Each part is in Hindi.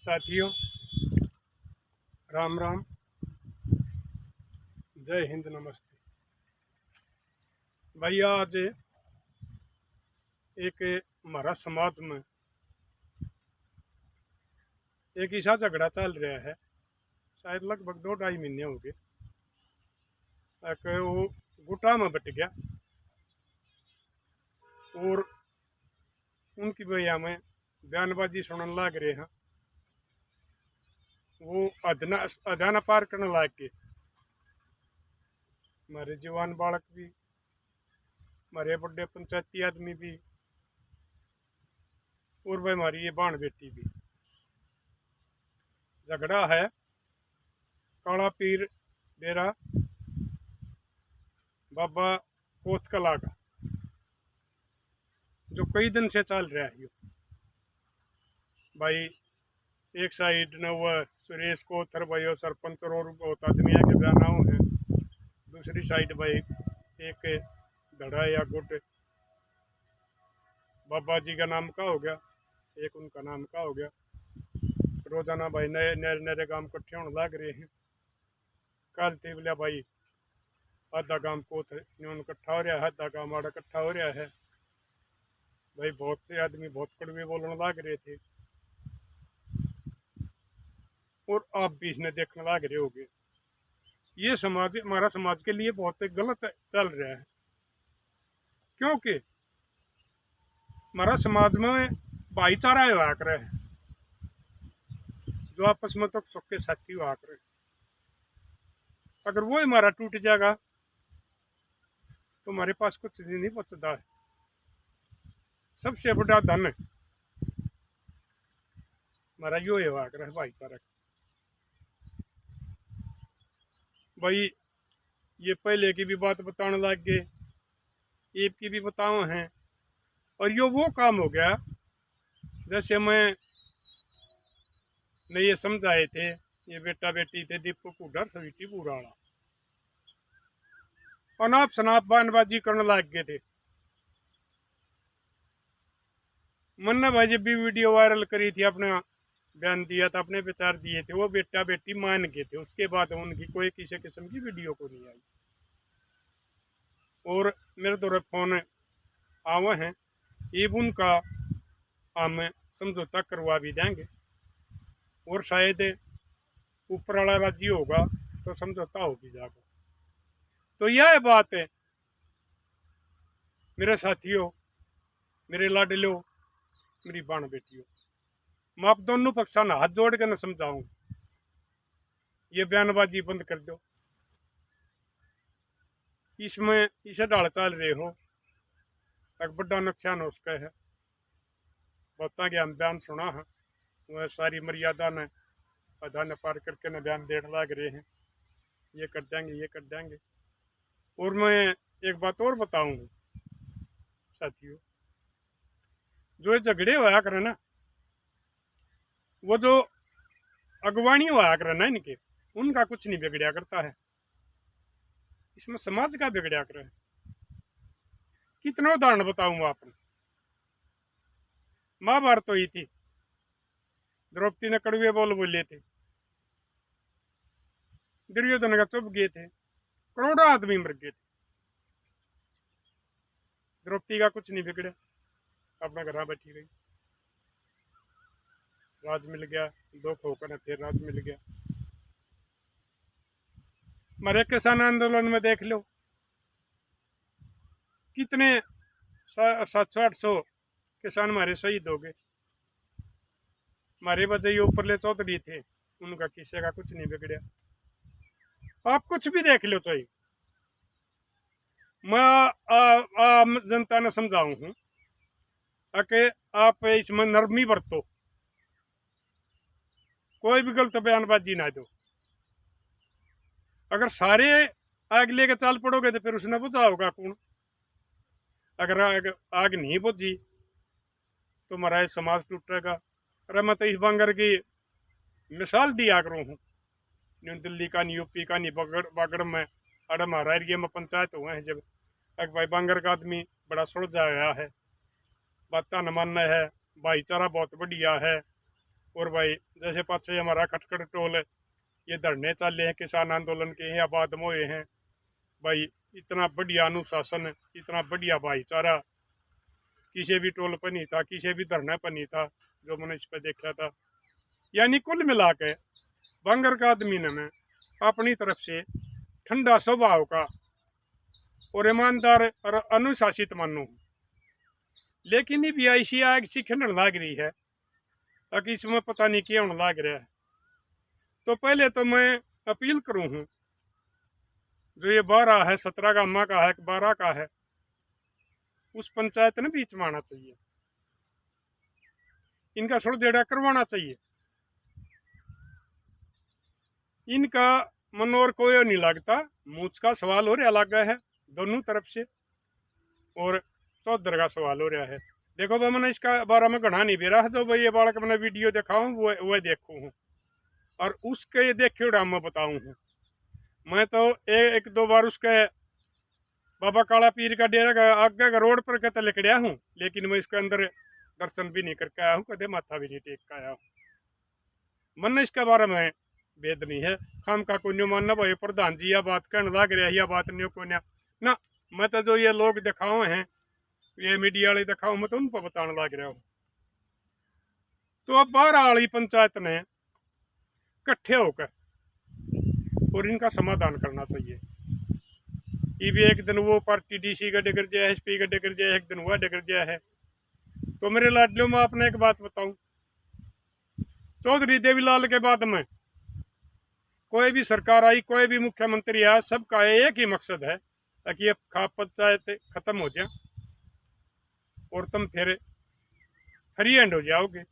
साथियों, राम राम, जय हिंद, नमस्ते। भाई आज एक हमारा समाज में एक ऐसा झगड़ा चल रहा है, शायद लगभग 2-2.5 महीने हो गए। एक वो गुटा में बट गया और उनकी भैया में बयानबाजी सुनने लग रहे हैं। वो अधाना पार करने लग गए। हमारे जवान बालक भी, हमारे बड़े पंचायती आदमी भी, और भाई हमारी ये बाण बेटी भी। झगड़ा है काला पीर डेरा बाबा कोत कला का, जो कई दिन से चल रहा है। भाई एक साइड न वह सुरेश कोथर भाई और सरपंच और बहुत आदमी के बयानाओं है, दूसरी साइड भाई एक धड़ा या गुट बाबा जी का नाम का हो गया, एक उनका नाम का हो गया। रोजाना भाई नए नए नए काम इकट्ठे होने लग रहे हैं। कल तिवलिया भाई आधा काम को इकट्ठा हो रहा है, आधा काम आड़ा इकट्ठा हो रहा है। भाई बहुत से आदमी बहुत कड़वे बोलने लग रहे थे और आप भी इसने देखने लग रहे होगे। ये समाज, हमारा समाज के लिए बहुत गलत चल रहा है, क्योंकि हमारा समाज में भाईचारा हुआ करे है, जो आपस में तो सुख के साथी हुआ करे। अगर वो हमारा टूट जाएगा तो हमारे पास कुछ नहीं बचता है। सबसे बड़ा धन हमारा यो हुआ करे भाईचारा। भाई ये पहले की भी बात बताने लग गए, एक की भी बताओ हैं, और यो वो काम हो गया जैसे मैं ये समझाए थे। ये बेटा बेटी थे दीपक कुडर सविटी पुराड़ा, अनाप शनाप बयानबाजी करने लग गए थे। मन्ना भाई जब भी वीडियो वायरल करी थी, अपने बयान दिया था, अपने विचार दिए थे, वो बेटा बेटी मान गए थे। उसके बाद उनकी कोई किसी किस्म की वीडियो को नहीं आई। और मेरे द्वारा फोन आवे हैं, ये उनका हम समझौता करवा भी देंगे, और शायद ऊपर वाला राजी होगा तो समझौता हो भी जाएगा। तो यह बात है मेरे साथियों, मेरे लाडलो, मेरी बाण बेटियों, मैं आप दोनों पक्षा ना हाथ जोड़ के न समझाऊं, ये बयानबाजी बंद कर दो। इसमें इसे डाल चाल रहे हो, एक बड़ा नुकसान हो उसका है। बहुत आगे हम बयान सुना है, वह सारी मर्यादा ने आधा न पार करके न बयान देने लग रहे हैं, ये कर देंगे, ये कर देंगे। और मैं एक बात और बताऊंगा साथियों, जो ये झगड़े होया करे ना, वो जो अगवानी होया करे ना इनके, उनका कुछ नहीं बिगड़िया करता है, इसमें समाज का बिगड़िया करे। कितना उदाहरण बताऊंगा आपने। महाभारत हुई थी, द्रौपदी ने कड़वे बोल बोले थे, दुर्योधन का चुप गए थे, करोड़ों आदमी मर गए थे, द्रौपदी का कुछ नहीं बिगड़ा, अपना घर बैठी रही, राज मिल गया, दुख होकर फिर राज मिल गया। हमारे किसान आंदोलन में देख लो, कितने 700-800 किसान हमारे शहीद हो गए। हमारे वजह ऊपरले चौधरी थे, उनका किसी का कुछ नहीं बिगड़ा। आप कुछ भी देख लो चाहिए, मैं जनता ने समझाऊं हूं कि आप इसमें नरमी बरतो, कोई भी गलत बयानबाजी ना दो। अगर सारे आग लेके चाल पड़ोगे तो फिर उसने बुझाओगा कौन? अगर आग नहीं बुझी तो हमारा समाज टूटेगा। अरे मैं तो इस बंगर की मिसाल दिया करूँ हूँ, न्यू दिल्ली का, न्यू यूपी का, नहीं बागड़ में, अरे हमारा एरिया में पंचायत हुए हैं, जब एक भाई बंगर का आदमी बड़ा सुलझा गया है, बात न मानना है, भाईचारा बहुत बढ़िया है, और भाई जैसे पाछे हमारा खटखट टोल है, ये धरने चले हैं किसान आंदोलन के हैं, आबाद मोए हैं भाई। इतना बढ़िया अनुशासन, इतना बढ़िया भाईचारा किसी भी टोल पर नहीं था, किसी भी धरने पर नहीं था जो मैंने इस पर देखा था। यानी कुल मिला के बांगर का आदमी ने मैं अपनी तरफ से ठंडा स्वभाव का और ईमानदार और अनुशासित मानू। लेकिन ये भी ऐसी आग सी खिंडन लाग रही है ताकि इसमें पता नहीं क्या होने लग रहा है। तो पहले तो मैं अपील करूं हूं, जो ये 12 है, 17 गामा का है, 12 का है, उस पंचायत ने बीच में आना चाहिए, इनका सुलझेड़ा करवाना चाहिए। इनका मन और कोई नहीं लगता, मूछ का सवाल हो रहा लगा है दोनों तरफ से, और चौधर का सवाल हो रहा है। देखो भाई मैंने इसका बारे में घना नहीं बेरा है, जो भाई ये बालक मैंने वीडियो दिखाऊं वो देखू हूँ और उसके देखे उड़ा मैं बताऊं हूँ। मैं तो एक दो बार उसके बाबा काला पीर का डेरा का आगे का रोड पर कहते लिखड़िया हूँ, लेकिन मैं इसके अंदर दर्शन भी नहीं करके आया हूँ, कदे माथा भी नहीं टेक के आया हूँ। मन इसके बारे में भेद नहीं है, खाम का कोई मानना भाई प्रधान जी यह बात कहने लग रहा है, यह बात नहीं को ना। मैं तो जो ये लोग दिखाओ हैं, ये मीडिया वाले दिखाओ, मैं तो उन पर बताने लग रहा हूँ। तो अब 12 वाली पंचायत ने इकट्ठे होकर और इनका समाधान करना चाहिए। ये भी एक दिन वो पार्टी डीसी का डगर जाए, एसपी का डगर जाए, एक दिन वह डगर जाए है। तो मेरे लाडलियों में आपने एक बात बताऊं, चौधरी देवीलाल के बाद में कोई भी सरकार आई, कोई भी मुख्यमंत्री आया, सबका एक ही मकसद है ताकि ये खाप पंचायत खत्म हो जाए और तुम फिर फ्री हैंड हो जाओगे।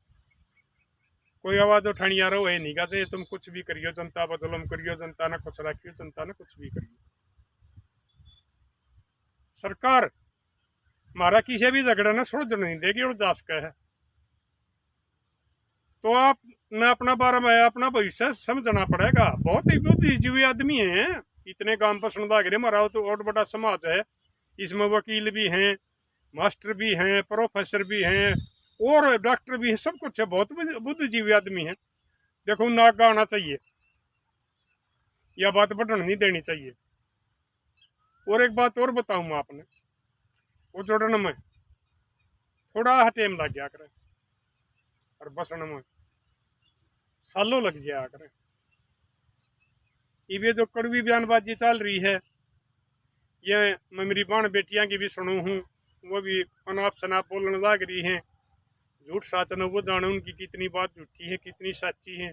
कोई आवाज उठानी आ रहा हो नहीं का से तुम कुछ भी करियो, जनता पर जुल्म करियो, जनता ना कुछ रखियो, जनता ना कुछ भी करियो। सरकार हमारा किसी भी झगड़ा ना सुलझ नहीं देगी और दास का है। तो आप न अपना बारे में अपना भविष्य समझना पड़ेगा। बहुत ही बुद्धिजीवी आदमी है, इतने काम पर सुनवा गिरे। हमारा तो बहुत बड़ा समाज है, इसमें वकील भी हैं, मास्टर भी हैं, प्रोफेसर भी हैं और डॉक्टर भी हैं, सब कुछ है। बहुत बुद्धिजीवी आदमी है। देखो नाक आना चाहिए, यह बात बढ़ने नहीं देनी चाहिए। और एक बात और बताऊं मैं आपने, वो जोड़ने में थोड़ा टाइम लग गया करे और बसने में सालों लग जाया करे। ये जो कड़वी बयानबाजी चल रही है, ये मैं मेरी बाण बेटियां की भी सुनू हूँ, वो भी अनाप शनाप बोलने लग रही हैं। झूठ साच न वो जाने उनकी कितनी बात झूठी है कितनी सच्ची है।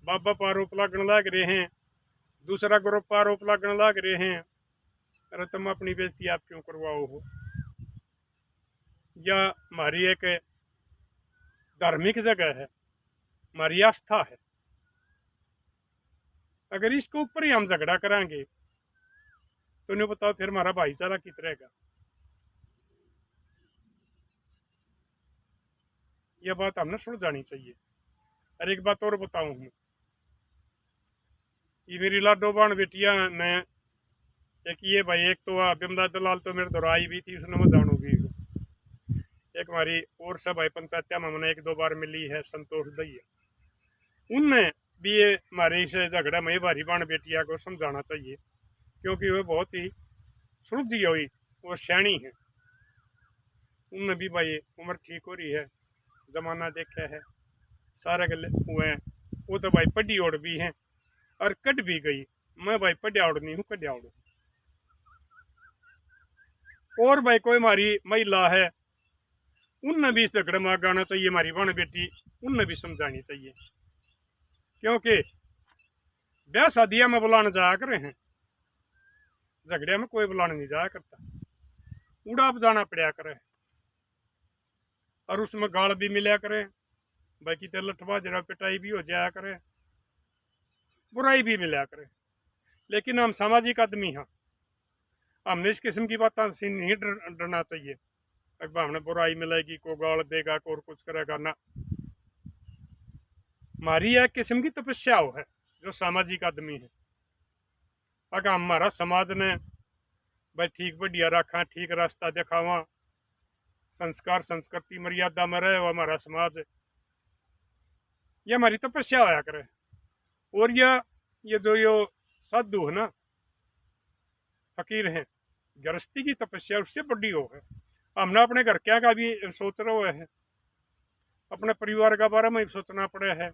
बाबा पर आरोप लगने लग रहे हैं, दूसरा ग्रुप पर आरोप लगने लग रहे हैं। अरे तुम अपनी बेइज्जती आप क्यों करवाओ हो? या हमारी एक धार्मिक जगह है, हमारी आस्था है, अगर इसके ऊपर ही हम झगड़ा कराएंगे तो नहीं बताओ फिर हमारा भाईचारा कित रहेगा? यह बात हमने सुलझानी चाहिए। और एक बात और बताऊं हूँ, ये मेरी लाडो बाण बेटियां ने एक ये भाई, एक तो बिमला दलाल तो मेरे दौरा आई भी थी, उसने मैं जानू भी। एक हमारी और सब भाई पंचायत में मैंने एक दो बार मिली है, संतोष दैया, उनने भी ये हमारे इस झगड़ा में भारी बाण बेटिया को समझाना चाहिए, क्योंकि वो बहुत ही सुलझी हुई वो सैनी है। उनमें भी भाई उम्र ठीक हो रही है, जमाना देखा है, सारे गले हुए हैं। वो तो भाई पढ़ी ओढ़ भी हैं और कट भी गई। मैं भाई पढ़िया ओढ़ नहीं हूँ, कटिया ओढ़। और भाई कोई हमारी महिला है, उनने भी इस झगड़े में आगे आना चाहिए, हमारी बहन बेटी, उनने भी समझानी चाहिए। क्योंकि ब्याह शादियां में बुलाने जाया करे हैं, झगड़े में कोई बुलाने नहीं जाया करता, उड़ाप जाना पड़ा करे और उसमें गाल भी मिला करे, बाकी तो लठवा जरा पिटाई भी हो जाया करे, बुराई भी मिला करे। लेकिन हम सामाजिक आदमी हैं, हमने इस किस्म की बात से नहीं डरना चाहिए। अगर हमने बुराई मिलेगी, को गाल देगा, को और कुछ करेगा ना। हमारी एक किस्म की तपस्या है जो सामाजिक आदमी है। अगर हमारा समाज ने भाई ठीक बढ़िया रखा, ठीक रास्ता दिखावा, संस्कार संस्कृति मर्यादा में रहे वो हमारा समाज, ये हमारी तपस्या होया करे। और ये जो यो साधु है ना, फकीर हैं, गृहस्थी की तपस्या उससे बड़ी हो है। हमने अपने घर क्या का भी सोच रहे हैं, अपने परिवार का बारे में भी सोचना पड़े है,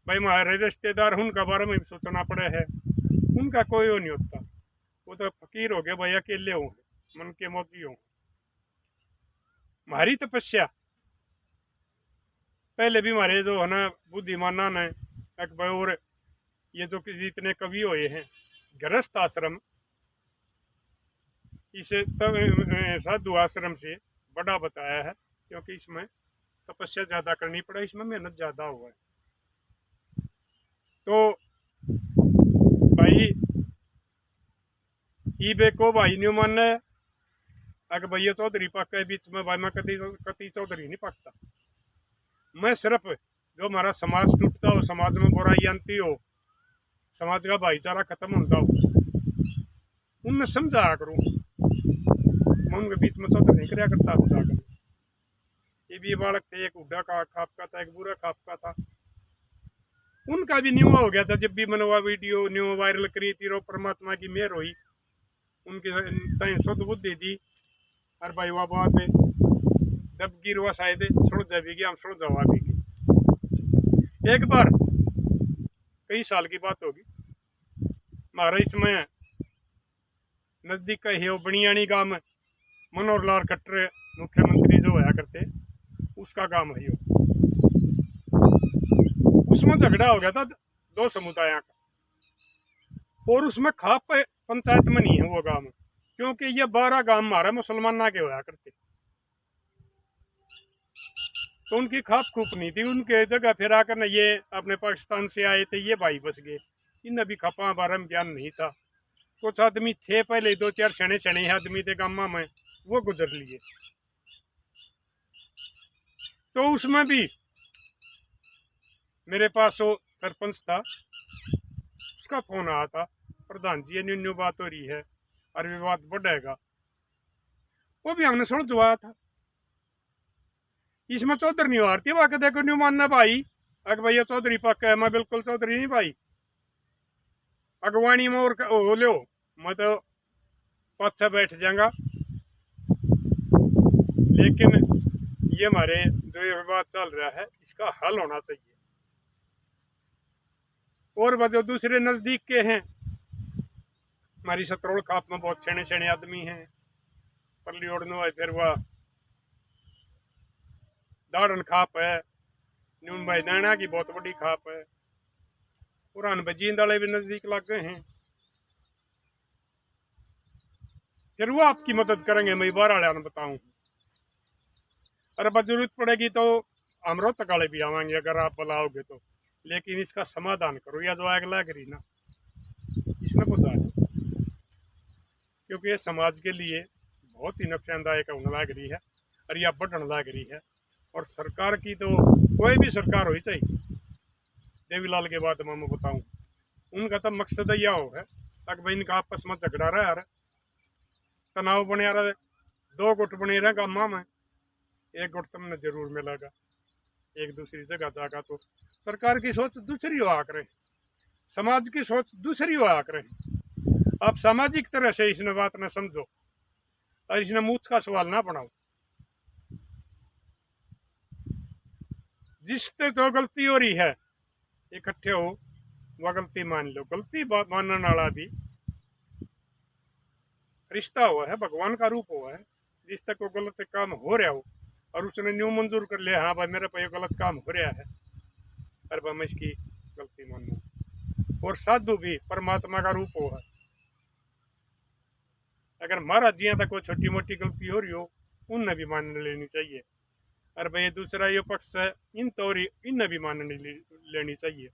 भाई हमारे रिश्तेदार उनका बारे में भी सोचना पड़े है। उनका कोई वो नहीं होता, वो तो फकीर हो गए भाई, अकेले हो, मन के मोती हो। हमारी तपस्या पहले भी हमारे जो है ना बुद्धिमाना ने अकबर और ये जो जितने कवि हुए हैं, गृहस्थ आश्रम इसे साधु आश्रम से बड़ा बताया है, क्योंकि इसमें तपस्या ज्यादा करनी पड़े, इसमें मेहनत ज्यादा हुआ है। तो भाई ईबे को भाई न्यू मन है, अगर भैया चौधरी पक्का है बीच में, भाई मैं कति चौधरी नहीं पकता। मैं सिर्फ जो हमारा समाज टूटता हो, समाज में बुराई आती हो, समाज का भाईचारा खत्म होता हो, उनमें समझा करूँ। मैं उनके बीच में चौधरी नहीं कराया करता खुदा कर। ये भी बालक थे, एक उड्डा का खाप का था, एक बुरा खाप का था। उनका भी न्यू हो गया था जब भी मैंने वह वीडियो न्यू वायरल करी थी। रो परमात्मा की मेहर हुई, उनकी शुद्ध बुद्धि दी। और भाई वह बात है जब गिरवा शायद सुन जाएगी, हम सुन जवा देगी। एक बार कई साल की बात होगी, हमारा इसमें नजदीक का है वो बनियानी गांव में मनोहर लाल खट्टर मुख्यमंत्री जो होया करते, उसका गांव है। उसमें झगड़ा हो गया था दो समुदायों का, और उसमें खाप पंचायत में नहीं है वो गांव, क्योंकि ये 12 गांव हमारा मुसलमान के होया करते। तो उनकी खाप खूप नहीं थी, उनके जगह फिर आकर न ये अपने पाकिस्तान से आए थे, ये भाई बस गए। इन अभी खापा बारे में ज्ञान नहीं था। कुछ आदमी थे पहले 2-4 छने छने आदमी थे गामा में, वो गुजर लिए। तो उसमें भी मेरे पास वो सरपंच था, उसका फोन आया था, प्रधान जी ये न्यू बात हो रही है और विवाद बढ़ेगा। वो भी हमने सुन जुआ था। इसमें चौधरी नहीं हारती, वाकई देखो न्यू मानना भाई, अगर भैया चौधरी पक्का है, मैं बिल्कुल चौधरी नहीं भाई। अगवानी में और हो लो, मैं तो पाछा बैठ जाऊंगा। लेकिन ये हमारे जो ये विवाद चल रहा है, इसका हल होना चाहिए। और वह जो दूसरे नजदीक के हैं, हमारी सतरोड़ खाप में बहुत छेने छेने आदमी हैं, परली ओढ़नो है, फिर वह दाड़न खाप है, न्यून भाई नैना की बहुत बड़ी खाप है, पुरान बजींद वाले भी नजदीक लग गए हैं। फिर वो आपकी मदद करेंगे, मैं बार वाले बताऊं। अरे बस जरूरत पड़ेगी तो हम रोहतक वाले भी आवेंगे अगर आप बुलाओगे तो, लेकिन इसका समाधान करो। या जो आग लग रही ना, इसमें बुझा दो, क्योंकि ये समाज के लिए बहुत ही नुकसानदायक होने लग रही है और यह बढ़ने लग रही है। और सरकार की तो कोई भी सरकार होनी चाहिए, देवीलाल के बाद मैं बताऊं, उनका तो मकसद यह हो है तक भाई इनका आपस में झगड़ा रहा है, तनाव बने रहा है। 2 गुट बने रहे गामा में, एक गुट तुमने जरूर मिलेगा एक दूसरी जगह जागा। तो सरकार की सोच दूसरी हो आ करे, समाज की सोच दूसरी हो आ करे। आप सामाजिक तरह से इसने बात न समझो और इसने मूछ का सवाल ना बनाओ। जिससे तो गलती हो रही है, इकट्ठे हो वह गलती मान लो। गलती मानने वाला भी रिश्ता हुआ है, भगवान का रूप हुआ है। जिस तक वो गलत काम हो रहा हो और उसने न्यू मंजूर कर लिया, हाँ भाई मेरे पे गलत काम हो रहा है, अरे भाई मैं इसकी गलती मानू। और साधु भी परमात्मा का रूप हुआ है। अगर महाराज जी तक कोई छोटी मोटी गलती हो रही हो, उनने भी मान लेनी चाहिए। अरे भाई दूसरा ये पक्ष है, इन तो इनने भी मान लेनी चाहिए।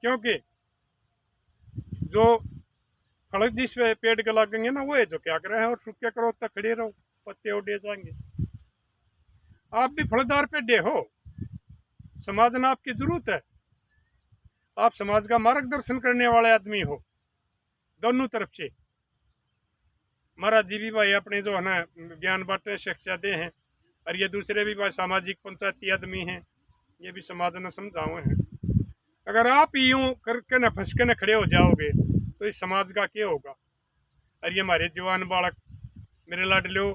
क्योंकि जो फल जिस पेड़ के लगेंगे ना, वो है जो क्या करे है, और सूखे करो तक खड़े रहो, पत्ते उड़े जाएंगे। आप भी फलदार पेड़े हो, समाज में आपकी जरूरत है, आप समाज का मार्गदर्शन करने वाले आदमी हो दोनों तरफ से। महाराज जी भी भाई अपने जो है ना ज्ञान बांटे, शिक्षा दे हैं, और ये दूसरे भी भाई सामाजिक पंचायती आदमी हैं, ये भी समाज ने समझावे हैं। अगर आप यूं करके न फंस के न खड़े हो जाओगे तो इस समाज का क्या होगा। और ये हमारे जवान बालक मेरे लाडलो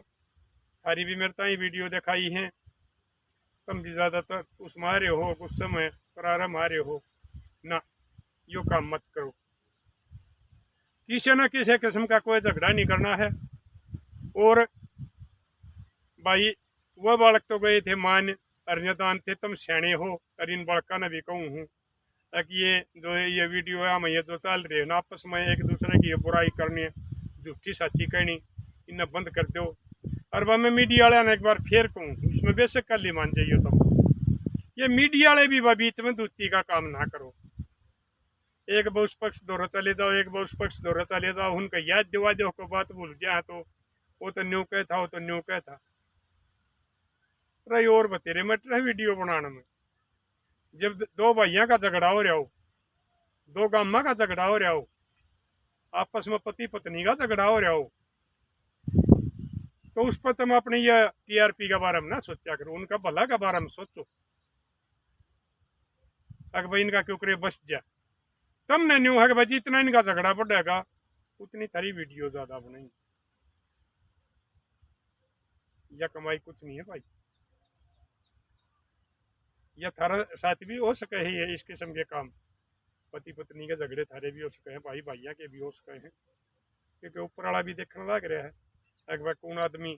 थारी भी मेरे ताई वीडियो दिखाई है, तुम भी ज्यादातर उस मारे हो गुस्से में करारा मारे हो ना, यो काम मत करो। किसी न किसी किस्म का कोई झगड़ा नहीं करना है। और भाई वह बालक तो गए थे मान अर्यदान थे, तुम सैने हो। और इन बालका ने भी कहूँ हूँ कि ये जो है ये वीडियो है ये जो चल रही है ना आपस में एक दूसरे की बुराई करनी, झूठी साची कहनी, इन्हें बंद कर दो। और वह मैं मीडिया वाले ने एक बार फिर कहूँ, इसमें बेशक कल ही मान जाइए तुम, ये मीडिया वाले भी वह बीच में दूती का काम ना करो। एक बहु पक्ष दौरा चले जाओ, एक बहु पक्ष दौरा चले जाओ, उनका याद दिवा दो को बात भूल गया तो वो तो न्यू कह था, वो तो न्यू कह था रही। और बतेरे मट रहे वीडियो बनाने में, जब दो भाइयों का झगड़ा हो रहा हो, दो गामा का झगड़ा हो रहा हो, आपस में पति पत्नी का झगड़ा हो रहा हो, तो उस पर तुम अपने ये टीआरपी के बारे में ना सोचा करो, उनका भला के बारे में सोचो। अगर भाई इनका क्यों करे बस जा, तुमने न्यू है कि भाई जितना इनका झगड़ा बढ़ेगा उतनी थारी वीडियो ज्यादा बनेगी। यह कमाई कुछ नहीं है भाई, यह थारा साथ भी हो सके है इस किस्म के काम, पति पत्नी के झगड़े थारे भी हो सके हैं, भाई भाइया के भी हो सके हैं, क्योंकि ऊपर वाला भी देखने लग रहा है अगर कौन आदमी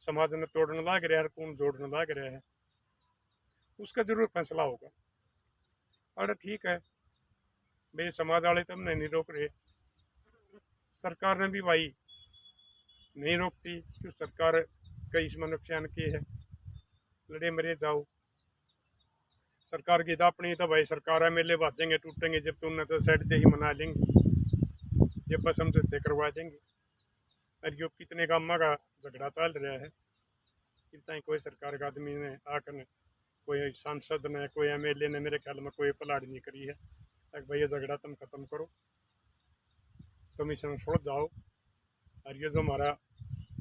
समाज में तोड़ने लग रहा है, कौन जोड़ने लग रहा है, उसका जरूर फैसला होगा। अरे ठीक है भाई, समाज वाले तुमने नहीं रोक रहे, सरकार ने भी भाई नहीं रोकती, क्यों सरकार कई इसमें नुकसान किए है, लड़े मरे जाओ। सरकार की तो अपनी तो भाई सरकार है, मेले बाजेंगे टूटेंगे जब तो उन्हें तो साइड दे ही मना लेंगे, जब बस समझौते करवा देंगे। और यो कितने गामा का झगड़ा चल रहा है, कितना कोई सरकार का आदमी ने आकर कोई सांसद ने कोई एमएलए ने मेरे ख्याल में कोई पलाड़ नहीं करी है तक भाई ये झगड़ा तुम खत्म करो, तुम इसमें छोड़ जाओ। और ये जो हमारा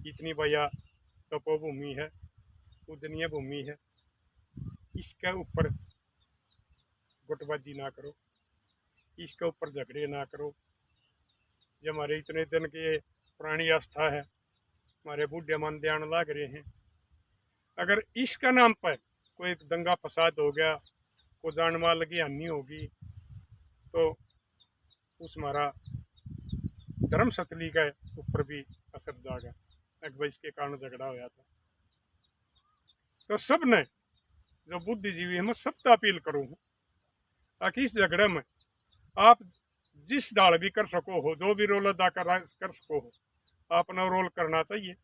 इतनी भैया तपोभूमि है, पूजनीय भूमि है, इसके ऊपर गुटबाजी ना करो, इसके ऊपर झगड़े ना करो। ये हमारे इतने दिन के पुरानी आस्था है, हमारे बूढ़े मान ध्यान लाग रहे हैं। अगर इसका नाम पर कोई दंगा फसाद हो गया, को जान माल की हानि होगी, तो उस हमारा धर्म सतली के ऊपर भी असर जाएगा। अकबर इसके कारण झगड़ा होया था। तो सब ने जो बुद्धिजीवी है मैं सबसे अपील करूँ ताकि इस झगड़े में आप जिस डाल भी कर सको हो, जो भी रोल अदा कर सको हो, अपना रोल करना चाहिए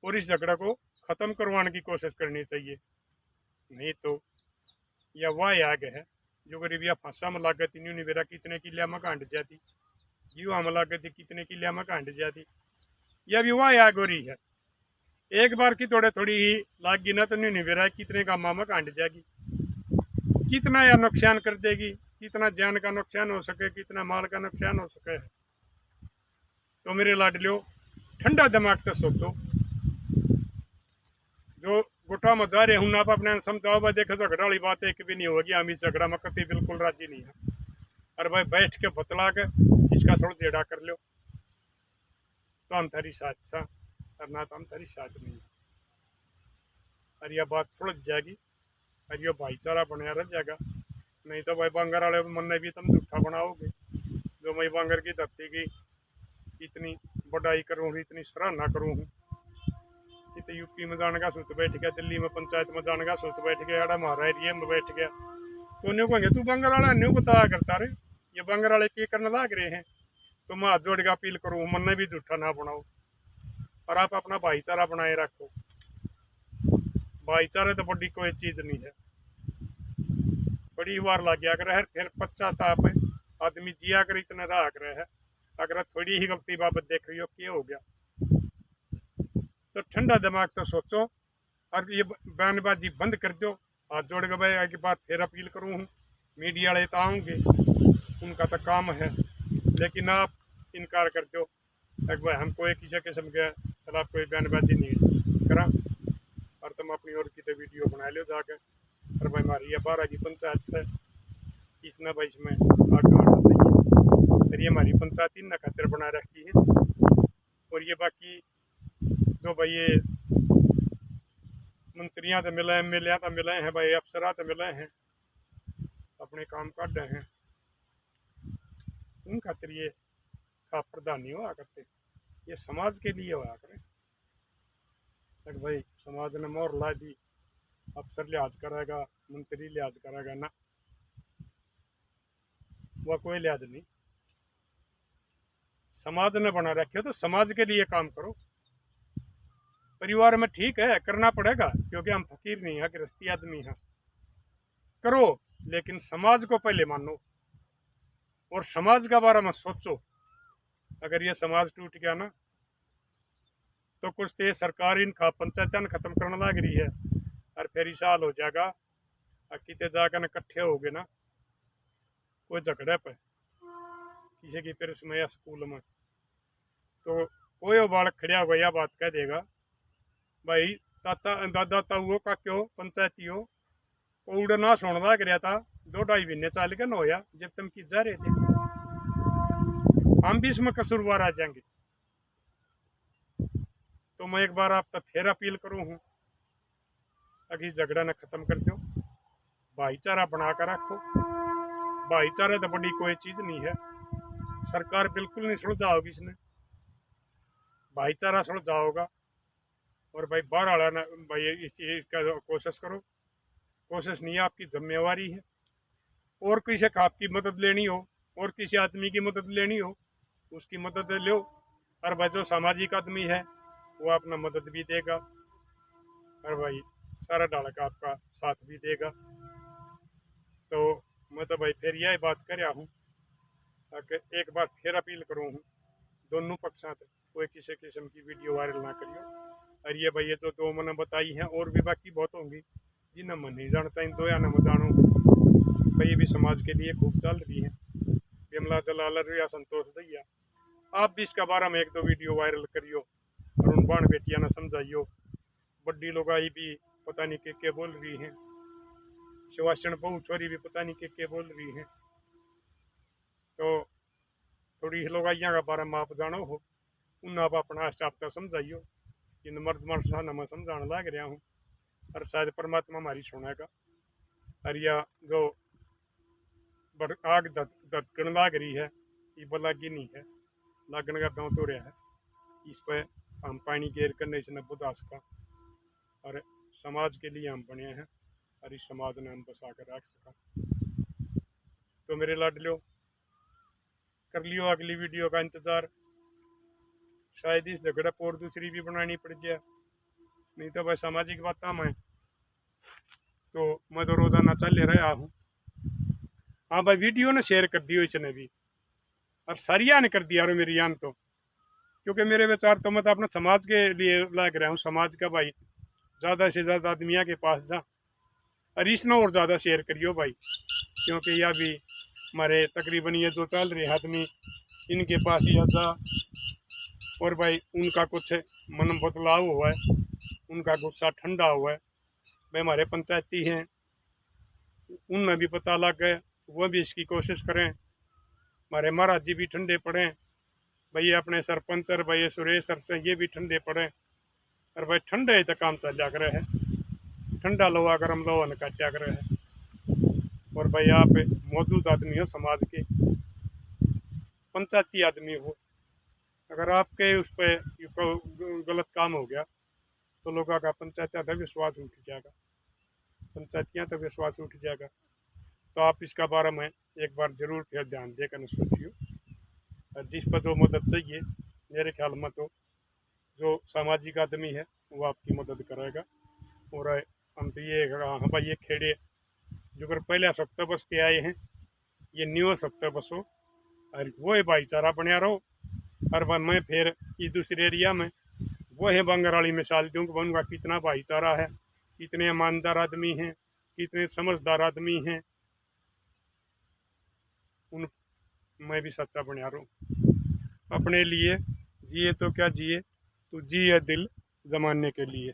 और इस झगड़े को खत्म करवाने की कोशिश करनी चाहिए। नहीं तो यह वह आग है जो गरीबिया फांसा में लागत नहीं मेरा कितने किलिया में कांड जाती, युवा में लागत कितने किलिया में कांड जाती, यह भी वह आग हो रही है। एक बार की थोड़े थोड़ी ही लाग गिना तो नहीं मेरा कितने गामा में कांड जाएगी, कितना यह नुकसान कर देगी, कितना जान का नुकसान हो सके, कितना माल का नुकसान हो सके। तो मेरे लाडलियों ठंडा दिमाग से सोचो, जो गोटा में जा रहे हूँ आप अपने समझाओ भाई देखो झगड़ा वाली बात एक भी नहीं होगी, हम इस झगड़ा में कभी बिल्कुल राजी नहीं है। अरे भाई बैठ के बतला के इसका थोड़ा जेड़ा कर लो तो हम थारी साथ सा, करना तो हम थारी साथ नहीं है। और यह बात सुलझ जाएगी और यह भाईचारा बना रह जाएगा। नहीं तो भाई बांगर वाले मन में भी तुम झूठा बनाओगे, जो मैं बांगर की धरती की इतनी बढ़ाई करूँ, इतनी सराहना करूँ, तो यूपी में जाने का सोच बैठ गया, दिल्ली में पंचायत में जाने का सोच बैठ गया, अड़ा हमारा एरिया में बैठ गया, तो उन्हें कहेंगे तू बांगर वाला न्यू बता करता रहे, ये बांगर वाले की करने लग रहे हैं। तो मैं हाथ जोड़ के अपील करूँ मन में भी झूठा ना बनाओ और आप अपना भाईचारा बनाए रखो। भाईचारे तो बड़ी कोई चीज नहीं है, बड़ी बार लग गया कर फिर पश्चाताप आदमी जिया कर इतने रहा कर है, अगर थोड़ी ही गलती बाबत देख रही हो क्या हो गया, तो ठंडा दिमाग तो सोचो और ये बयानबाजी बंद कर दो। हाथ जोड़ के भाई एक बार फिर अपील करूँ, मीडिया वाले तो आऊँगे, उनका तो काम है, लेकिन आप इनकार कर दो एक भाई हम कोई किसी किस्म के खिलाफ कोई बयानबाजी नहीं करा और तुम अपनी और की वीडियो बना लो जाके और भाई हमारी ये 12 की पंचायत से इसने भाई इसमें आगे आना चाहिए। और ये हमारी पंचायत इन खातिर बना रखी है। और ये बाकी जो भाई ये मंत्रियां तो मिले, एमएलए तो मिले हैं भाई, अफसरा तो मिले हैं, अपने काम कर रहे हैं, उन खातिर ये का प्रधान नहीं हुआ करते, ये समाज के लिए हुआ करें। तक भाई समाज ने मोहर ला दी, अफसर लिहाज करेगा, मंत्री लिहाज करेगा ना, वह कोई लिहाज नहीं। समाज ने बना रखे तो समाज के लिए काम करो। परिवार में ठीक है करना पड़ेगा, क्योंकि हम फकीर नहीं है, गृहस्थी आदमी है, करो, लेकिन समाज को पहले मानो और समाज के बारे में सोचो। अगर ये समाज टूट गया ना तो कुछ तो सरकार इनका पंचायतन खत्म करने लग रही है, और फिर साल हो जाएगा कितने जाकर इकट्ठे हो गए ना कोई झगड़े पे किसी की फिर समय स्कूल में, तो कोई वो बालक खड़ा होगा यह बात कह देगा भाई ताता दादा ताऊ का क्यों पंचायती हो उड़ना सोन लग रहा था, 2-2.5 महीने चाल के न होया जब तुम की जा रहे थे, हम भी इसमें कसूरवार आ जाएंगे। तो मैं एक बार आप तक फिर अपील करूं हूं, अगर झगड़ा न खत्म कर दो, भाईचारा बना कर रखो। भाईचारा तो बड़ी कोई चीज नहीं है, सरकार बिल्कुल नहीं सुलझाओगी इसने, भाईचारा सुलझाओगा। और भाई बाहर वाला ना भाई इस चीज का कोशिश करो, कोशिश नहीं है, आपकी जिम्मेवारी है। और किसी का आपकी मदद लेनी हो और किसी आदमी की मदद लेनी हो उसकी मदद लो, और भाई जो सामाजिक आदमी है वो अपना मदद भी देगा, और भाई सारा डाल का आपका साथ भी देगा। तो मैं तो भाई फिर यही बात कर रहा हूँ कि एक बार फिर अपील करूँ हूँ दोनों पक्षों से, कोई किसी किस्म की वीडियो वायरल ना करियो। और ये भाई ये जो 2 मैंने बताई हैं और भी बाकी बहुत होंगी जिन्हें मैं नहीं जानता, इन 2 या न मैं जानूँ भाई, ये भी समाज के लिए खूब चल रही है। विमला दलाल या संतोष दैया, आप भी इसका बारे में 1-2 वीडियो वायरल करियो और उन बाण बेटियां न समझाइयो। बड्डी लोग आई भी पता नहीं के बोल रही हैं, सुभाषण बहु छोरी भी पता नहीं के बोल रही हैं, तो थोड़ी लोगाइया का बारे में आप जानो हो, उन आप अपना हिसाब का समझाइयो। इन मर्द मर्द मैं समझाने लग रहा हूँ, और शायद परमात्मा हमारी सुनेगा। और या जो आग धड़कन लाग रही है ये बलागी नहीं है, लागन का गाँव तो रहा है, इस पर हम पानी के एयर कंडीशनर बुझा सका, और समाज के लिए हम बने हैं और इस समाज ने हम बसा कर रख सका। तो मेरे लाडलियो कर लियो अगली वीडियो का इंतज़ार, शायद इस झगड़ा पर और दूसरी भी बनानी पड़ जाए, नहीं तो भाई सामाजिक बात में तो मैं तो रोजाना चल रहा हूँ। हाँ भाई वीडियो ने शेयर कर दियो इसने भी, और सरिया ने कर दिया और मेरी यान तो, क्योंकि मेरे विचार तो मैं तो अपने समाज के लिए लग रहा हूँ, समाज का भाई ज़्यादा से ज़्यादा आदमियों के पास जा, और इसने और ज़्यादा शेयर करियो भाई, क्योंकि यह भी हमारे तकरीबन ये जो चल रहे आदमी इनके पास ही जा, और भाई उनका कुछ मन बदलाव हुआ है, उनका गुस्सा ठंडा हुआ है। भाई हमारे पंचायती हैं उनमें भी पता लग गए, वो भी इसकी कोशिश करें। हमारे महाराज जी भी ठंडे पड़े, भाई अपने सरपंच और भाई सुरेश सर से ये भी ठंडे पड़े, और भाई ठंडे तक काम चल जा करे है, ठंडा लोहा गर्म लोहा न काटा करे है। और भाई आप मौजूद आदमी हो, समाज के पंचायती आदमी हो, अगर आपके उस पर गलत काम हो गया तो लोगों का पंचायत का विश्वास उठ जाएगा, पंचायतियाँ तो विश्वास उठ जाएगा। तो आप इसका बारे में एक बार जरूर फिर ध्यान देकर सोचियो, और जिस पर जो मदद चाहिए मेरे ख्याल में तो जो सामाजिक आदमी है वो आपकी मदद करेगा। और हम तो ये हाँ भाई ये खेड़े जो कर पहले सप्ताह बसते आए हैं ये न्यू सप्ताह बसो, और वो भाईचारा बनया रहो। और मैं फिर इस दूसरे एरिया में वो है बंगराली मिसाल दूँ कि उनका कितना भाईचारा है, कितने ईमानदार आदमी हैं, कितने समझदार आदमी हैं, उन मैं भी सच्चा बना रहा हूँ। अपने लिए जिए तो क्या जिए, तो जिए दिल जमाने के लिए।